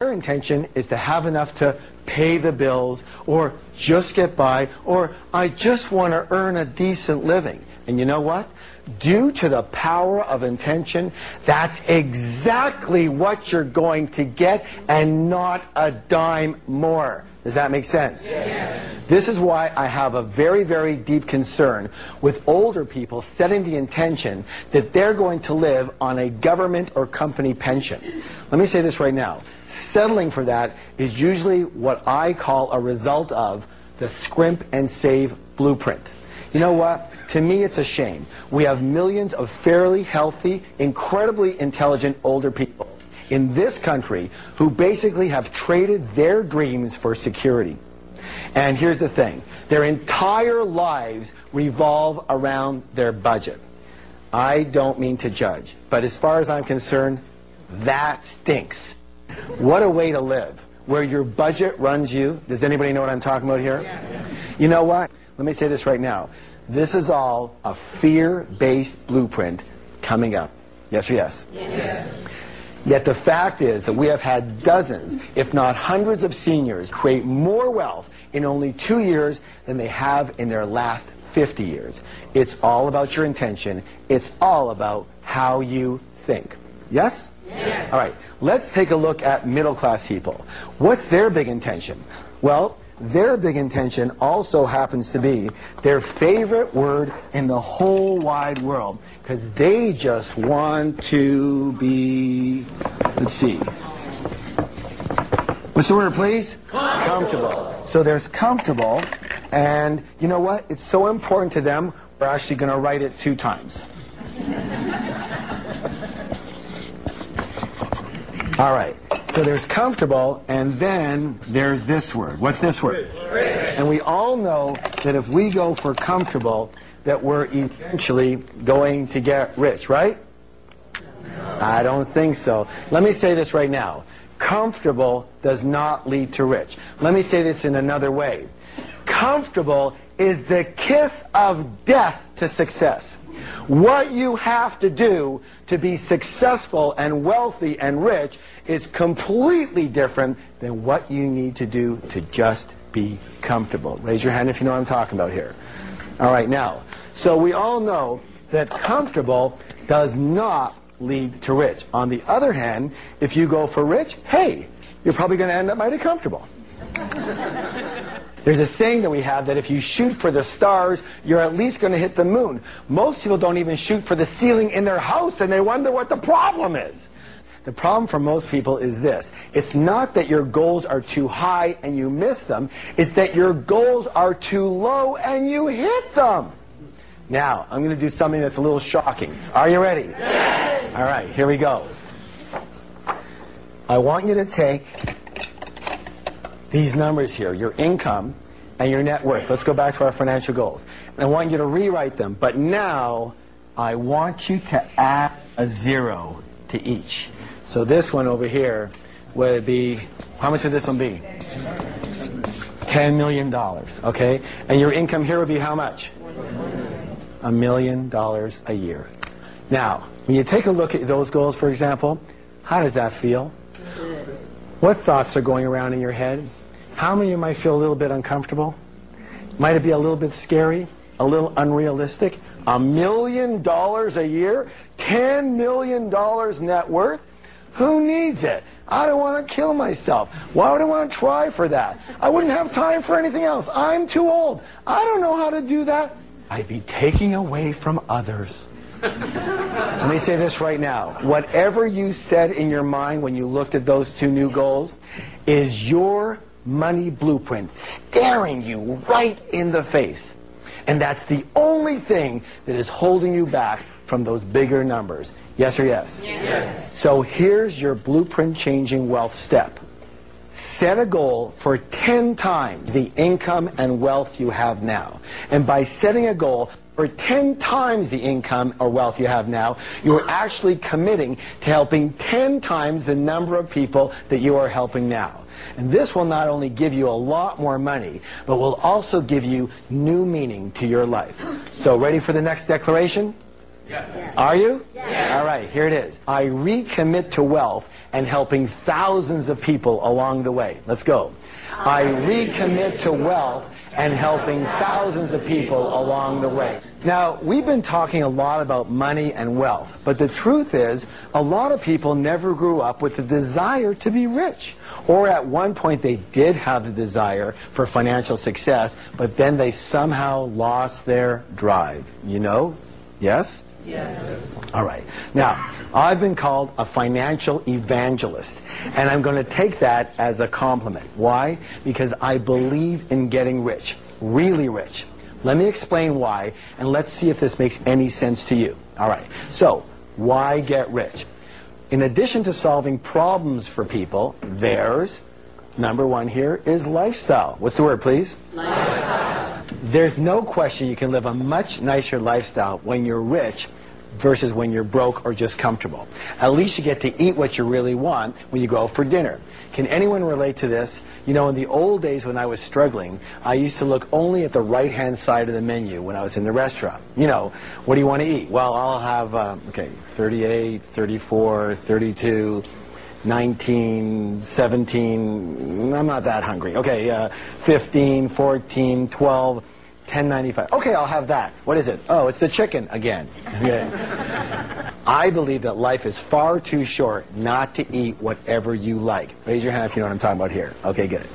Their intention is to have enough to pay the bills, or just get by, or I just want to earn a decent living. And you know what? Due to the power of intention, that's exactly what you're going to get, and not a dime more. Does that make sense? Yes. This is why I have a very, very deep concern with older people setting the intention that they're going to live on a government or company pension. Let me say this right now. Settling for that is usually what I call a result of the scrimp and save blueprint. You know what? To me, it's a shame. We have millions of fairly healthy, incredibly intelligent older people in this country who basically have traded their dreams for security. And here's the thing. Their entire lives revolve around their budget. I don't mean to judge, but as far as I'm concerned, that stinks. What a way to live, where your budget runs you. Does anybody know what I'm talking about here? Yes. You know what? Let me say this right now. This is all a fear-based blueprint coming up. Yes or yes? Yes. Yet the fact is that we have had dozens, if not hundreds of seniors create more wealth in only 2 years than they have in their last 50 years. It's all about your intention. It's all about how you think. Yes? Yes. All right. Let's take a look at middle-class people. What's their big intention? Well, their big intention also happens to be their favorite word in the whole wide world, because they just want to be, let's see. What's the word, please? Comfortable. So there's comfortable, and you know what? It's so important to them, we're actually going to write it 2 times. All right. So there's comfortable, and then there's this word. What's this word? Rich. And we all know that if we go for comfortable, that we're eventually going to get rich, right? No. I don't think so. Let me say this right now. Comfortable does not lead to rich. Let me say this in another way. Comfortable is the kiss of death to success. What you have to do to be successful and wealthy and rich is completely different than what you need to do to just be comfortable. Raise your hand if you know what I'm talking about here. All right, now, so we all know that comfortable does not lead to rich. On the other hand, if you go for rich, hey, you're probably going to end up mighty comfortable. There's a saying that we have that if you shoot for the stars, you're at least going to hit the moon. Most people don't even shoot for the ceiling in their house, and they wonder what the problem is. The problem for most people is this. It's not that your goals are too high and you miss them. It's that your goals are too low and you hit them. Now, I'm going to do something that's a little shocking. Are you ready? Yes. All right, here we go. I want you to take these numbers here, your income and your net worth. Let's go back to our financial goals. And I want you to rewrite them, but now I want you to add a 0 to each. So this one over here would be, how much would this one be? $10 million, okay? And your income here would be how much? $1 million a year. Now, when you take a look at those goals, for example, how does that feel? What thoughts are going around in your head? How many of you might feel a little bit uncomfortable? Might it be a little bit scary? A little unrealistic? $1 million a year? $10 million net worth? Who needs it? I don't want to kill myself. Why would I want to try for that? I wouldn't have time for anything else. I'm too old. I don't know how to do that. I'd be taking away from others. Let me say this right now. Whatever you said in your mind when you looked at those 2 new goals is your money blueprint staring you right in the face. And that's the only thing that is holding you back from those bigger numbers. Yes or yes? Yes. So here's your blueprint changing wealth step. Set a goal for 10 times the income and wealth you have now. And by setting a goal for 10 times the income or wealth you have now, you're actually committing to helping 10 times the number of people that you are helping now. And this will not only give you a lot more money, but will also give you new meaning to your life. So ready for the next declaration? Yes. Are you? Yes. All right, here it is. I recommit to wealth and helping thousands of people along the way. Let's go. I recommit to wealth and helping thousands of people along the way. Now, we've been talking a lot about money and wealth, but the truth is, a lot of people never grew up with the desire to be rich. Or at one point they did have the desire for financial success, but then they somehow lost their drive. You know? Yes? Yes. All right. Now, I've been called a financial evangelist, and I'm going to take that as a compliment. Why? Because I believe in getting rich, really rich. Let me explain why, and let's see if this makes any sense to you. All right. So, why get rich? In addition to solving problems for people, there's, number one here, is lifestyle. What's the word, please? Lifestyle. There's no question you can live a much nicer lifestyle when you're rich versus when you're broke or just comfortable. At least you get to eat what you really want when you go out for dinner. Can anyone relate to this? You know, in the old days when I was struggling, I used to look only at the right-hand side of the menu when I was in the restaurant. You know, what do you want to eat? Well, I'll have, 38, 34, 32, 19, 17, I'm not that hungry. Okay, 15, 14, 12, 10.95. Okay, I'll have that. What is it? Oh, it's the chicken again. Okay. I believe that life is far too short not to eat whatever you like. Raise your hand if you know what I'm talking about here. Okay, good.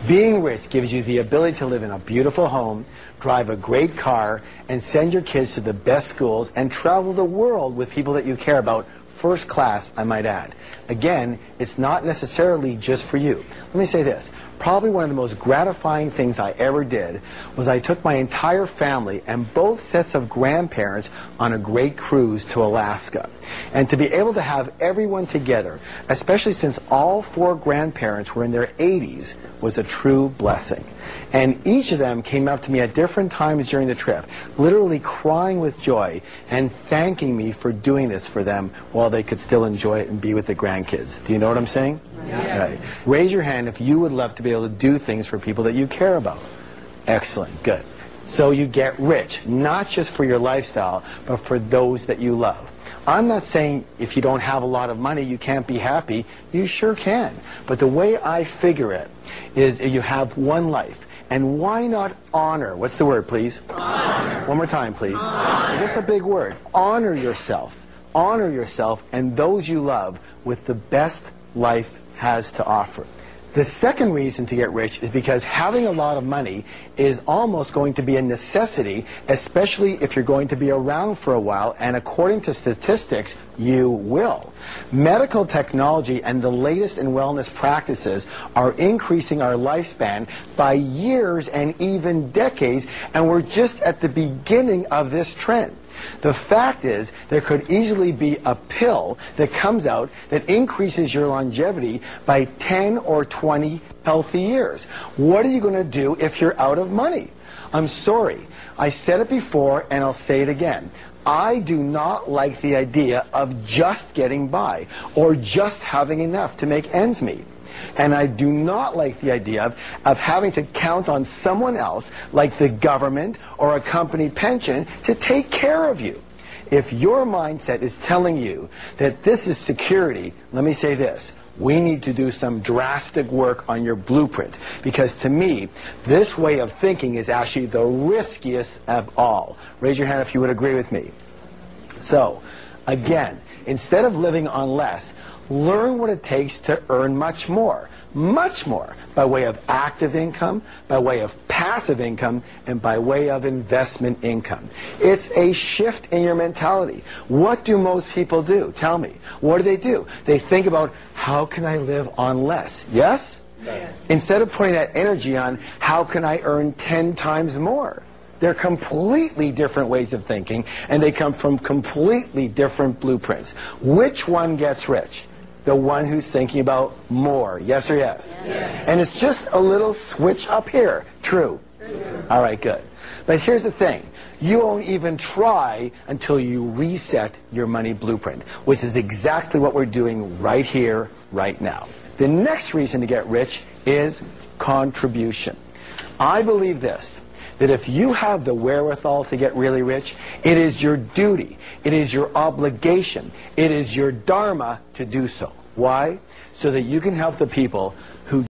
Being rich gives you the ability to live in a beautiful home, drive a great car, and send your kids to the best schools and travel the world with people that you care about. First class, I might add. Again, it's not necessarily just for you. Let me say this. Probably one of the most gratifying things I ever did was I took my entire family and both sets of grandparents on a great cruise to Alaska. And to be able to have everyone together, especially since all four grandparents were in their 80s, was a true blessing. And each of them came up to me at different times during the trip, literally crying with joy and thanking me for doing this for them while they could still enjoy it and be with the grandkids. Do you know what I'm saying? Yes. Right. Raise your hand if you would love to be able to do things for people that you care about. Excellent. Good. So you get rich, not just for your lifestyle, but for those that you love. I'm not saying if you don't have a lot of money, you can't be happy. You sure can. But the way I figure it is you have one life. And why not honor? What's the word, please? Honor. One more time, please. Honor. Is this a big word? Honor yourself. Honor yourself and those you love with the best life has to offer. The second reason to get rich is because having a lot of money is almost going to be a necessity, especially if you're going to be around for a while, and according to statistics, you will. Medical technology and the latest in wellness practices are increasing our lifespan by years and even decades, and we're just at the beginning of this trend. The fact is, there could easily be a pill that comes out that increases your longevity by 10 or 20 healthy years. What are you going to do if you're out of money? I'm sorry. I said it before and I'll say it again. I do not like the idea of just getting by or just having enough to make ends meet. And I do not like the idea of having to count on someone else, like the government or a company pension, to take care of you. If your mindset is telling you that this is security, let me say this. We need to do some drastic work on your blueprint, because to me, this way of thinking is actually the riskiest of all. Raise your hand if you would agree with me. So, again, instead of living on less, learn what it takes to earn much more, by way of active income, by way of passive income, and by way of investment income. It's a shift in your mentality. What do most people do? Tell me. What do? They think about, how can I live on less? Yes? Yes. Instead of putting that energy on, how can I earn 10 times more? They're completely different ways of thinking, and they come from completely different blueprints. Which one gets rich? The one who's thinking about more. Yes or yes? Yes. And it's just a little switch up here. True? True. All right, good. But here's the thing. You won't even try until you reset your money blueprint, which is exactly what we're doing right here, right now. The next reason to get rich is contribution. I believe this, that if you have the wherewithal to get really rich, it is your duty, it is your obligation, it is your dharma to do so. Why? So that you can help the people who